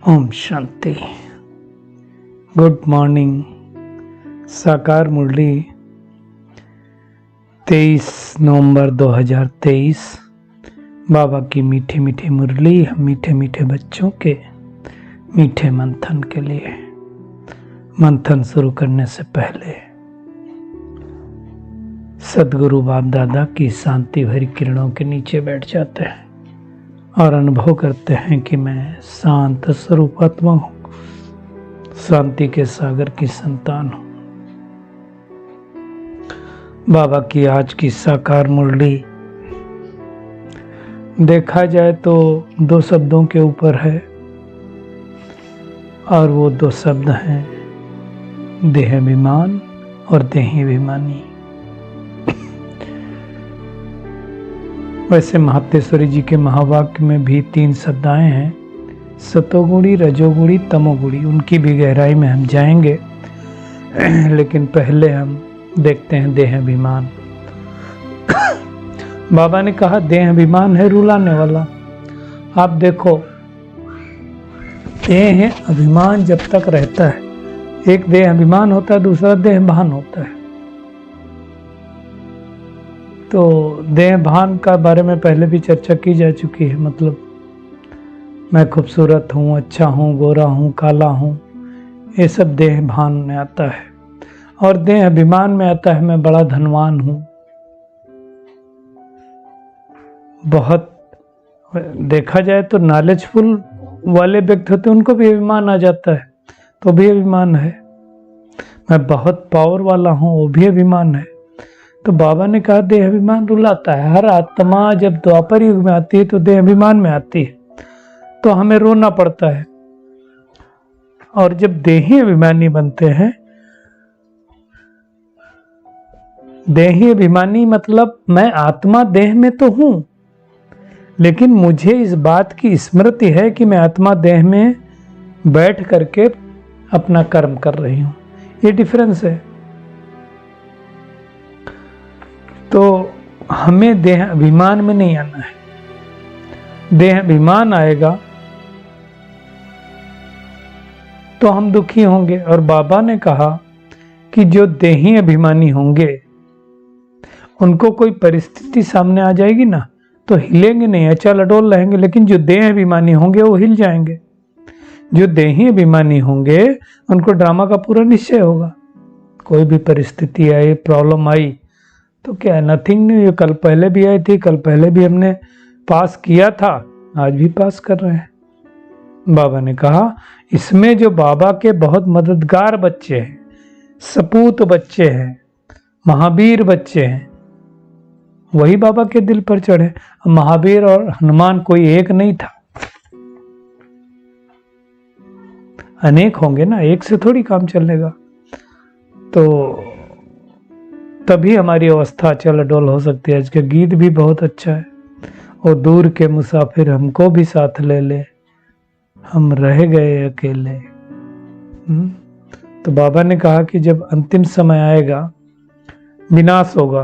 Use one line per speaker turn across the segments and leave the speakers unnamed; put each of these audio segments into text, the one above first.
Om Shanti. Good morning. साकार मुरली 23 नवंबर 2023। बाबा की मीठी मीठी मुरली हम मीठे मीठे बच्चों के मीठे मंथन के लिए। मंथन शुरू करने से पहले सद्गुरु बाप दादा की शांति भरी किरणों के नीचे बैठ जाते हैं और अनुभव करते हैं कि मैं शांत स्वरूप आत्मा हूँ, शांति के सागर की संतान हूँ। बाबा की आज की साकार मुरली देखा जाए तो 2 शब्दों के ऊपर है और वो 2 शब्द हैं देहाभिमान और देहाभिमानी। वैसे महात्मेश्वरी जी के महावाक्य में भी 3 शब्द आए हैं, सतोगुणी, रजोगुणी, तमोगुणी। उनकी भी गहराई में हम जाएंगे, लेकिन पहले हम देखते हैं देहाभिमान। बाबा ने कहा देहाभिमान है रुलाने वाला। आप देखो, देह अभिमान जब तक रहता है, एक देहाभिमान होता है, दूसरा देहभान होता है। तो देहभान का बारे में पहले भी चर्चा की जा चुकी है। मतलब मैं खूबसूरत हूँ, अच्छा हूँ, गोरा हूँ, काला हूँ, ये सब देहभान में आता है। और देह अभिमान में आता है मैं बड़ा धनवान हूँ। बहुत देखा जाए तो नॉलेजफुल वाले व्यक्ति होते हैं, उनको भी अभिमान आ जाता है, तो भी अभिमान है। मैं बहुत पावर वाला हूँ, वो भी अभिमान है। तो बाबा ने कहा देह अभिमान रुलाता है। हर आत्मा जब द्वापर युग में आती है तो देह अभिमान में आती है, तो हमें रोना पड़ता है। और जब देही अभिमानी बनते हैं, देही अभिमानी मतलब मैं आत्मा देह में तो हूं, लेकिन मुझे इस बात की स्मृति है कि मैं आत्मा देह में बैठ करके अपना कर्म कर रही हूं। ये डिफरेंस है। तो हमें देह अभिमान में नहीं आना है। देह अभिमान आएगा तो हम दुखी होंगे। और बाबा ने कहा कि जो देही अभिमानी होंगे उनको कोई परिस्थिति सामने आ जाएगी ना, तो हिलेंगे नहीं, अचल अडोल रहेंगे। लेकिन जो देह अभिमानी होंगे वो हिल जाएंगे। जो देही अभिमानी होंगे उनको ड्रामा का पूरा निश्चय होगा। कोई भी परिस्थिति आई, प्रॉब्लम आई, तो क्या है, नथिंग न्यू। कल पहले भी आई थी, कल पहले भी हमने पास किया था, आज भी पास कर रहे हैं। बाबा ने कहा इसमें जो बाबा के बहुत मददगार बच्चे हैं, सपूत बच्चे हैं, महावीर बच्चे हैं, वही बाबा के दिल पर चढ़े। महावीर और हनुमान कोई एक नहीं था, अनेक होंगे ना, एक से थोड़ी काम चलेगा। तो तभी हमारी अवस्था चल डोल हो सकती है। आज का गीत भी बहुत अच्छा है, और दूर के मुसाफिर हमको भी साथ ले ले, हम रह गए अकेले। तो बाबा ने कहा कि जब अंतिम समय आएगा, विनाश होगा,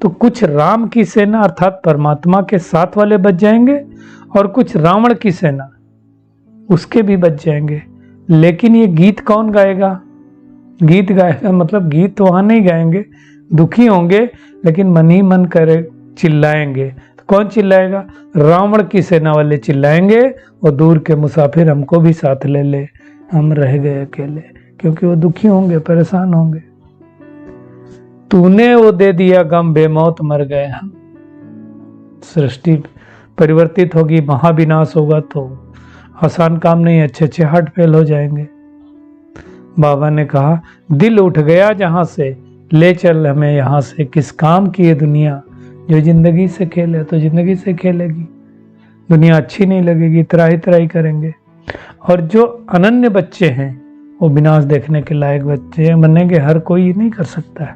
तो कुछ राम की सेना अर्थात परमात्मा के साथ वाले बच जाएंगे, और कुछ रावण की सेना उसके भी बच जाएंगे। लेकिन ये गीत कौन गाएगा? गीत गाएगा मतलब गीत तो वहां नहीं गाएंगे, दुखी होंगे, लेकिन मन ही मन करे चिल्लाएंगे। तो कौन चिल्लाएगा? रावण की सेना वाले चिल्लाएंगे, और दूर के मुसाफिर हमको भी साथ ले ले, हम रह गए अकेले। क्योंकि वो दुखी होंगे, परेशान होंगे। तूने वो दे दिया गम, बेमौत मर गए हम। सृष्टि परिवर्तित होगी, महाविनाश होगा, तो आसान काम नहीं, अच्छे अच्छे हार्ट फेल हो जाएंगे। बाबा ने कहा दिल उठ गया जहां से, ले चल हमें यहाँ से। किस काम की ये दुनिया जो जिंदगी से खेले, तो जिंदगी से खेलेगी। दुनिया अच्छी नहीं लगेगी, त्राही त्राही करेंगे। और जो अनन्य बच्चे हैं वो विनाश देखने के लायक बच्चे बनेंगे। हर कोई ये नहीं कर सकता है।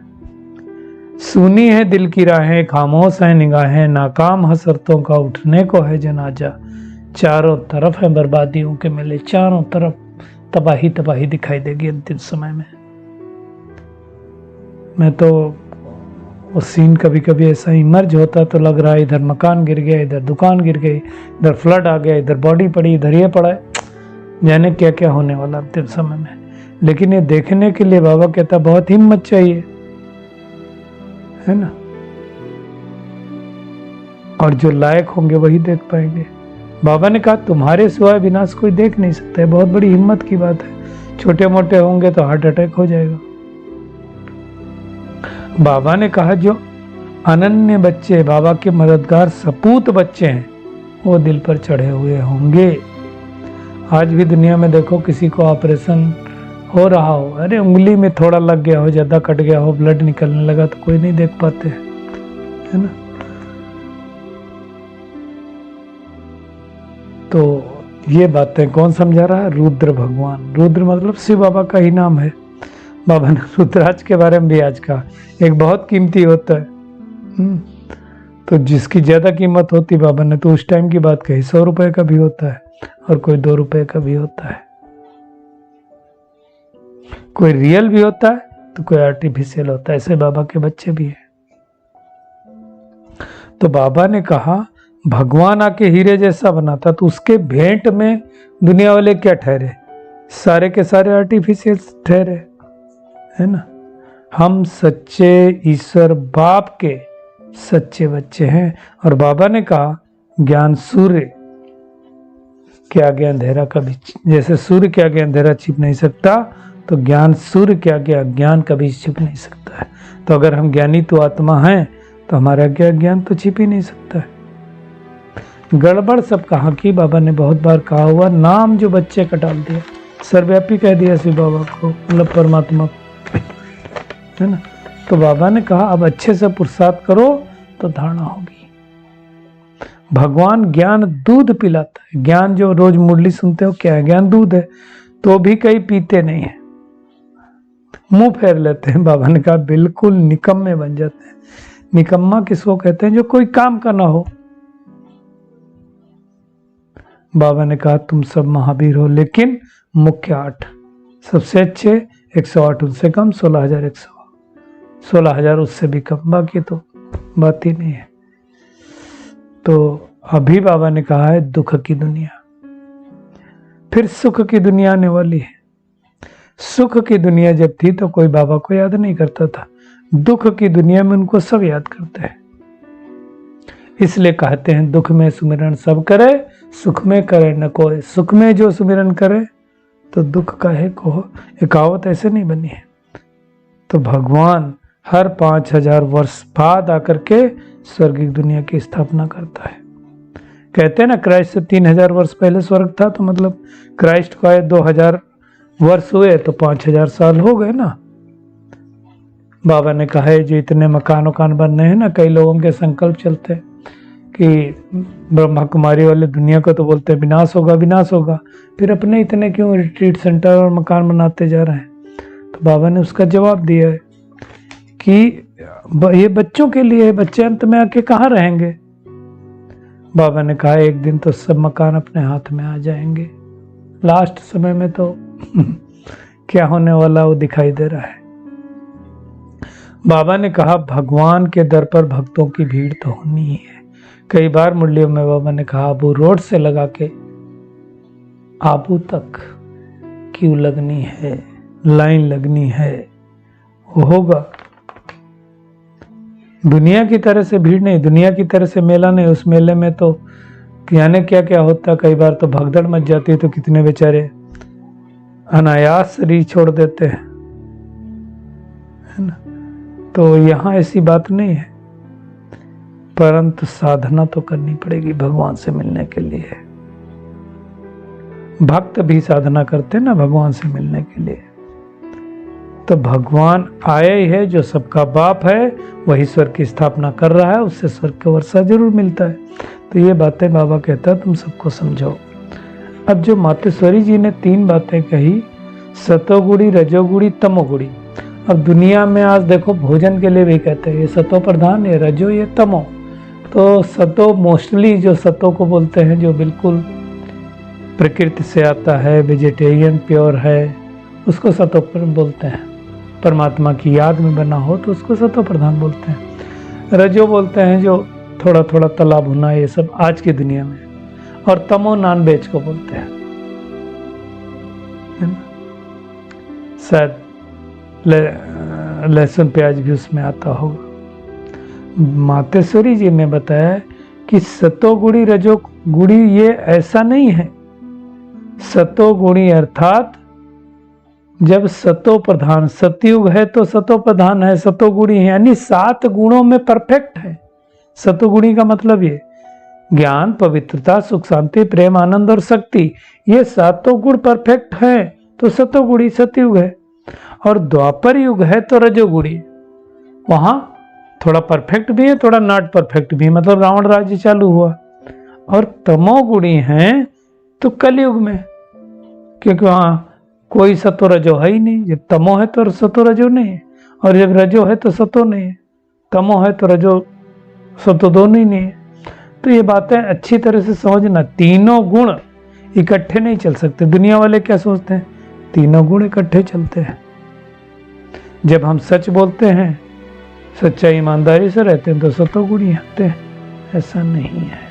सुनी है दिल की राहें, खामोश है निगाहें, नाकाम हसरतों का उठने को है जनाजा। चारों तरफ है बर्बादियों के मेले, चारों तरफ तबाही तबाही दिखाई देगी अंतिम समय में। मैं तो उस सीन कभी कभी ऐसा इमर्ज होता तो लग रहा है इधर मकान गिर गया, इधर दुकान गिर गई, इधर फ्लड आ गया, इधर बॉडी पड़ी, इधर ये पड़ा है। जाने क्या क्या होने वाला अंतिम समय में। लेकिन ये देखने के लिए बाबा कहता बहुत हिम्मत चाहिए, है ना। और जो लायक होंगे वही देख पाएंगे। बाबा ने कहा तुम्हारे सिवाय विनाश कोई देख नहीं सकता है, बहुत बड़ी हिम्मत की बात है। छोटे मोटे होंगे तो हार्ट अटैक हो जाएगा। बाबा ने कहा जो अनन्य बच्चे, बाबा के मददगार सपूत बच्चे हैं, वो दिल पर चढ़े हुए होंगे। आज भी दुनिया में देखो, किसी को ऑपरेशन हो रहा हो, अरे उंगली में थोड़ा लग गया हो, ज्यादा कट गया हो, ब्लड निकलने लगा तो कोई नहीं देख पाते, है ना। तो ये बातें कौन समझा रहा है? रुद्र भगवान। रुद्र मतलब शिव बाबा का ही नाम है। बाबा ने रुद्राज के बारे में भी आज कहा, एक बहुत कीमती होता है। तो जिसकी ज्यादा कीमत होती बाबा ने तो उस टाइम की बात कही, 100 रुपए का भी होता है और कोई 2 रुपए का भी होता है, कोई रियल भी होता है तो कोई आर्टिफिशियल होता है। ऐसे बाबा के बच्चे भी हैं। तो बाबा ने कहा भगवान आके हीरे जैसा बनाता तो उसके भेंट में दुनिया वाले क्या ठहरे? सारे के सारे आर्टिफिशियल ठहरे, है ना। हम सच्चे ईश्वर बाप के सच्चे बच्चे हैं। और बाबा ने कहा ज्ञान सूर्य के आगे अंधेरा कभी, जैसे सूर्य के आगे अंधेरा छिप नहीं सकता, तो ज्ञान सूर्य के आगे अज्ञान कभी छिप नहीं सकता है। तो अगर हम ज्ञानी तो आत्मा हैं तो हमारा ज्ञान तो छिप ही नहीं सकता है। गड़बड़ सब कहाँ की, बाबा ने बहुत बार कहा हुआ, नाम जो बच्चे का डाल दिया, सर्वव्यापी कह दिया शिव बाबा को, मतलब परमात्मा को, है ना। तो बाबा ने कहा अब अच्छे से पुरुषार्थ करो तो धारणा होगी। भगवान ज्ञान दूध पिलाता है। ज्ञान जो रोज मुरली सुनते हो क्या है? ज्ञान दूध है। तो भी कई पीते नहीं है, मुंह फेर लेते हैं। बाबा ने कहा बिल्कुल निकम्मे बन जाते हैं। निकम्मा किसको कहते हैं? जो कोई काम का ना हो। बाबा ने कहा तुम सब महावीर हो, लेकिन मुख्य 8 सबसे अच्छे 108, उनसे कम 16,100, 16,000 उससे भी कम, बाकी तो बात ही नहीं है। तो अभी बाबा ने कहा है दुख की दुनिया, फिर सुख की दुनिया आने वाली है। सुख की दुनिया जब थी तो कोई बाबा को याद नहीं करता था, दुख की दुनिया में उनको सब याद करते हैं। इसलिए कहते हैं दुख में सुमिरन सब करे, सुख में करे न कोई। सुख में जो सुमिरन करे तो दुख का है को। एक कहावत ऐसे नहीं बनी है। तो भगवान हर 5,000 वर्ष बाद आकर के स्वर्गिक दुनिया की स्थापना करता है। कहते हैं ना क्राइस्ट से 3,000 वर्ष पहले स्वर्ग था, तो मतलब क्राइस्ट को आए 2,000 वर्ष हुए तो 5,000 साल हो गए ना। बाबा ने कहा है जो इतने मकान वकान बन रहे हैं ना, कई लोगों के संकल्प चलते हैं कि ब्रह्मा कुमारी वाले दुनिया को तो बोलते हैं विनाश होगा विनाश होगा, फिर अपने इतने क्यों रिट्रीट सेंटर और मकान बनाते जा रहे हैं? तो बाबा ने उसका जवाब दिया है कि ये बच्चों के लिए, बच्चे अंत में आके कहाँ रहेंगे। बाबा ने कहा एक दिन तो सब मकान अपने हाथ में आ जाएंगे। लास्ट समय में तो क्या होने वाला वो दिखाई दे रहा है। बाबा ने कहा भगवान के दर पर भक्तों की भीड़ तो होनी ही है। कई बार मुरलियों में बाबा ने कहा आबू रोड से लगा के आबू तक क्यों लगनी है, लाइन लगनी है, वो होगा। दुनिया की तरह से भीड़ नहीं, दुनिया की तरह से मेला नहीं। उस मेले में तो यानी क्या क्या होता, कई बार तो भगदड़ मच जाती है, तो कितने बेचारे अनायास शरीर छोड़ देते हैं, है ना। तो यहाँ ऐसी बात नहीं है, परंतु साधना तो करनी पड़ेगी भगवान से मिलने के लिए। भक्त भी साधना करते ना भगवान से मिलने के लिए। तो भगवान आया ही है, जो सबका बाप है वही स्वर्ग की स्थापना कर रहा है, उससे स्वर्ग का वर्षा जरूर मिलता है। तो ये बातें बाबा कहता है तुम सबको समझो। अब जो मातेश्वरी जी ने 3 बातें कही, सतोगुणी, रजोगुणी, तमोगुणी। अब दुनिया में आज देखो भोजन के लिए भी कहते हैं ये सतो प्रधान, ये रजो, ये तमो। तो सतो मोस्टली जो सतो को बोलते हैं, जो बिल्कुल प्रकृति से आता है, वेजिटेरियन प्योर है, उसको सतो बोलते हैं। परमात्मा की याद में बना हो तो उसको सतो प्रधान बोलते हैं। रजो बोलते हैं जो थोड़ा थोड़ा तला भुना, ये सब आज की दुनिया में। और तमो नॉन वेज को बोलते हैं। है ना, शायद लहसुन प्याज भी उसमें आता होगा। मातेश्वरी जी ने बताया कि सतोगुणी रजोगुणी ये ऐसा नहीं है। सतोगुणी अर्थात जब सतो प्रधान, सतयुग है तो सतो प्रधान है, सतोगुणी है, यानी 7 गुणों में परफेक्ट है। सतोगुणी का मतलब ये ज्ञान, पवित्रता, सुख, शांति, प्रेम, आनंद और शक्ति, ये 7 गुण परफेक्ट है तो सतोगुणी सतयुग है। और द्वापर युग है तो रजोगुणी, वहां थोड़ा परफेक्ट भी है, थोड़ा नॉट परफेक्ट भी है, मतलब रावण राज्य चालू हुआ। और तमोगुणी है तो कलयुग में, क्योंकि वहां कोई सतो रजो है ही नहीं। जब तमो है तो सतो रजो नहीं है, और जब रजो है तो सतो नहीं है, तमो है तो रजो सतो दोनों ही नहीं है। तो ये बातें अच्छी तरह से समझना, तीनों गुण इकट्ठे नहीं चल सकते। दुनिया वाले क्या सोचते हैं, तीनों गुण इकट्ठे चलते हैं। जब हम सच बोलते हैं, सच्चा ईमानदारी से रहते हैं तो सतोगुणी होते हैं, ऐसा नहीं है।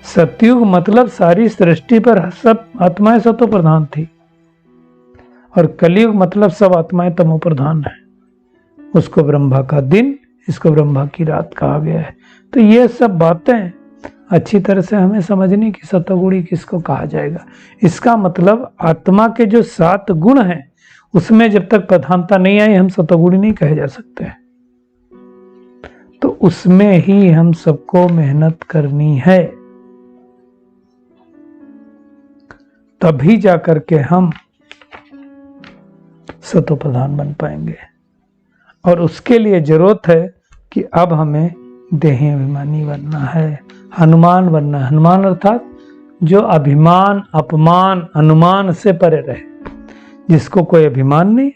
सतयुग मतलब सारी सृष्टि पर सब आत्माएं सतो प्रधान थी, और कलयुग मतलब सब आत्माएं तमो प्रधान है। उसको ब्रह्मा का दिन, इसको ब्रह्मा की रात कहा गया है। तो ये सब बातें अच्छी तरह से हमें समझनी कि सतोगुणी किसको कहा जाएगा। इसका मतलब आत्मा के जो 7 गुण हैं उसमें जब तक प्रधानता नहीं आई, हम सतोगुणी नहीं कहे जा सकते। तो उसमें ही हम सबको मेहनत करनी है, तभी जाकर के हम सतो प्रधान बन पाएंगे। और उसके लिए जरूरत है कि अब हमें देही अभिमानी बनना है, हनुमान बनना है। हनुमान अर्थात जो अभिमान, अपमान, अनुमान से परे रहे, जिसको कोई अभिमान नहीं,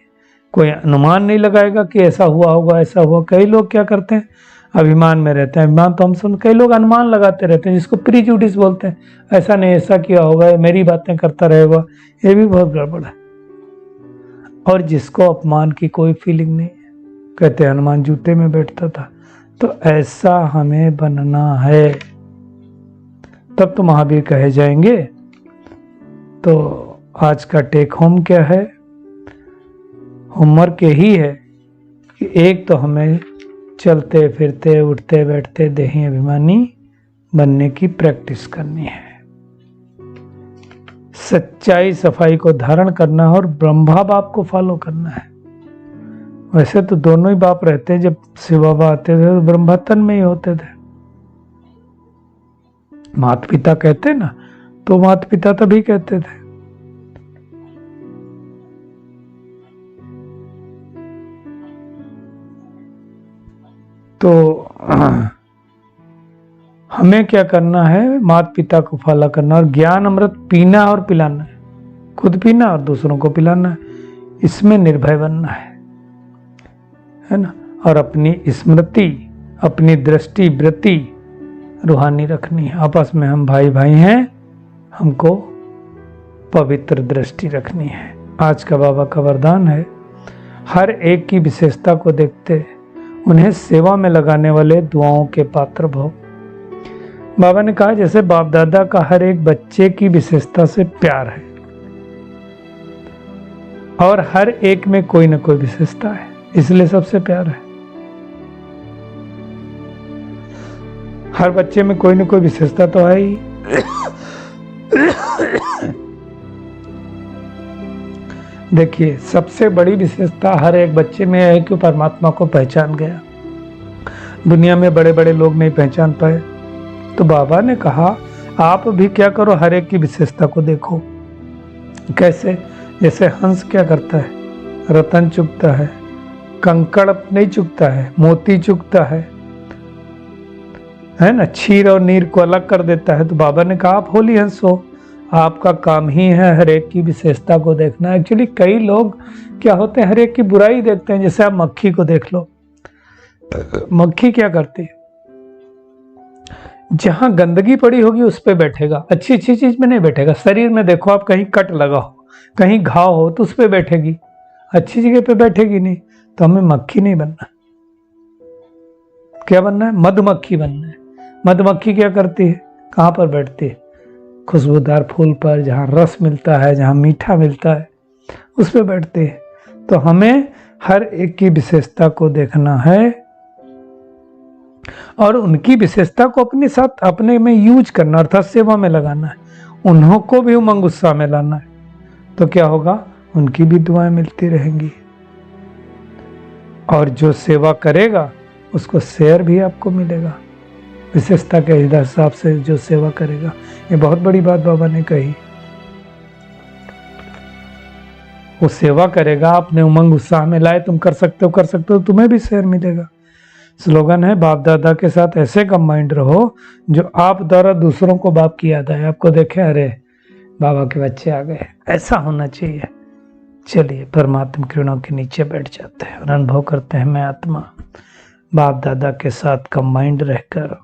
कोई अनुमान नहीं लगाएगा कि ऐसा हुआ होगा, ऐसा हुआ। कई लोग क्या करते हैं, अभिमान में रहते हैं। अभिमान तो हम सुन, कई लोग अनुमान लगाते रहते हैं, जिसको प्रीजुडिस बोलते हैं। ऐसा नहीं, ऐसा किया होगा, मेरी बातें करता रहेगा, ये भी बहुत गड़बड़ है। और जिसको अपमान की कोई फीलिंग नहीं, कहते हनुमान जूते में बैठता था। तो ऐसा हमें बनना है, तब तो महावीर कहे जाएंगे। तो आज का टेक होम क्या है, होमवर्क यही है कि एक तो हमें चलते फिरते उठते बैठते देही अभिमानी बनने की प्रैक्टिस करनी है, सच्चाई सफाई को धारण करना है और ब्रह्मा बाप को फॉलो करना है। वैसे तो दोनों ही बाप रहते हैं। जब शिव बाबा आते थे तो ब्रह्मतन में ही होते थे। माता पिता कहते ना, तो माता पिता तभी कहते थे। तो हमें क्या करना है, माता पिता को फॉलो करना और ज्ञान अमृत पीना और पिलाना है, खुद पीना और दूसरों को पिलाना है। इसमें निर्भय बनना है ना। और अपनी स्मृति, अपनी दृष्टि वृत्ति रूहानी रखनी है। आपस में हम भाई भाई हैं, हमको पवित्र दृष्टि रखनी है। आज का बाबा का वरदान है, हर एक की विशेषता को देखते उन्हें सेवा में लगाने वाले दुआओं के पात्र भव। बाबा ने कहा जैसे बाप दादा का हर एक बच्चे की विशेषता से प्यार है, और हर एक में कोई ना कोई विशेषता है, इसलिए सबसे प्यार है। हर बच्चे में कोई ना कोई विशेषता तो है ही। देखिए, सबसे बड़ी विशेषता हर एक बच्चे में है कि परमात्मा को पहचान गया। दुनिया में बड़े बड़े लोग नहीं पहचान पाए, तो बाबा ने कहा आप भी क्या करो, हर एक की विशेषता को देखो। कैसे? जैसे हंस क्या करता है, रतन चुगता है, कंकड़ नहीं चुगता है, मोती चुगता है ना, क्षीर और नीर को अलग कर देता है। तो बाबा ने कहा आप होली हंस हो, आपका काम ही है हर एक की विशेषता को देखना। एक्चुअली कई लोग क्या होते हैं, हर एक की बुराई देखते हैं। जैसे आप मक्खी को देख लो, मक्खी क्या करती है, जहां गंदगी पड़ी होगी उस पे बैठेगा, अच्छी अच्छी चीज में नहीं बैठेगा। शरीर में देखो आप, कहीं कट लगा हो, कहीं घाव हो तो उस पे बैठेगी, अच्छी जगह पे बैठेगी नहीं। तो हमें मक्खी नहीं बनना, क्या बनना है, मधुमक्खी बनना है। मधुमक्खी क्या करती है, कहां पर बैठती है, खुशबूदार फूल पर, जहाँ रस मिलता है, जहाँ मीठा मिलता है, उस पर बैठते हैं। तो हमें हर एक की विशेषता को देखना है और उनकी विशेषता को अपने साथ, अपने में यूज करना, अर्थात सेवा में लगाना है। उन्हों को भी उमंग उत्साह में लाना है। तो क्या होगा, उनकी भी दुआएं मिलती रहेंगी और जो सेवा करेगा उसको शेयर भी आपको मिलेगा। विशेषता के हिसाब से जो सेवा करेगा, ये बहुत बड़ी बात बाबा ने कही। वो सेवा करेगा, अपने उमंग उत्साह में लाए, तुम कर सकते हो, तुम्हें भी शेयर मिलेगा। स्लोगन है, बाप दादा के साथ ऐसे कंबाइंड रहो जो आप द्वारा दूसरों को बाप की याद आए। आपको देखे, अरे बाबा के बच्चे आ गए, ऐसा होना चाहिए। चलिए परमात्मा किरणों के नीचे बैठ जाते हैं और अनुभव करते हैं, मैं आत्मा बाप दादा के साथ कंबाइंड रहकर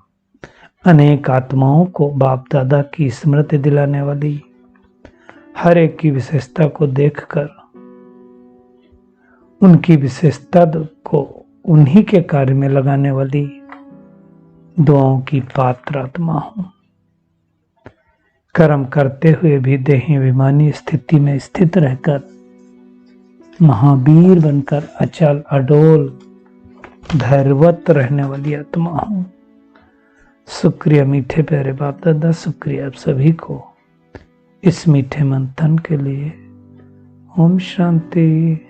अनेक आत्माओं को बाप दादा की स्मृति दिलाने वाली, हर एक की विशेषता को देखकर उनकी विशेषता को उन्हीं के कार्य में लगाने वाली दुआओं की पात्र आत्मा हूं। कर्म करते हुए भी देही अभिमानी स्थिति में स्थित रहकर महावीर बनकर अचल अडोल धैर्यवत रहने वाली आत्मा हूं। शुक्रिया मीठे प्यारे बाप दादा, शुक्रिया आप सभी को इस मीठे मंथन के लिए। ओम शांति।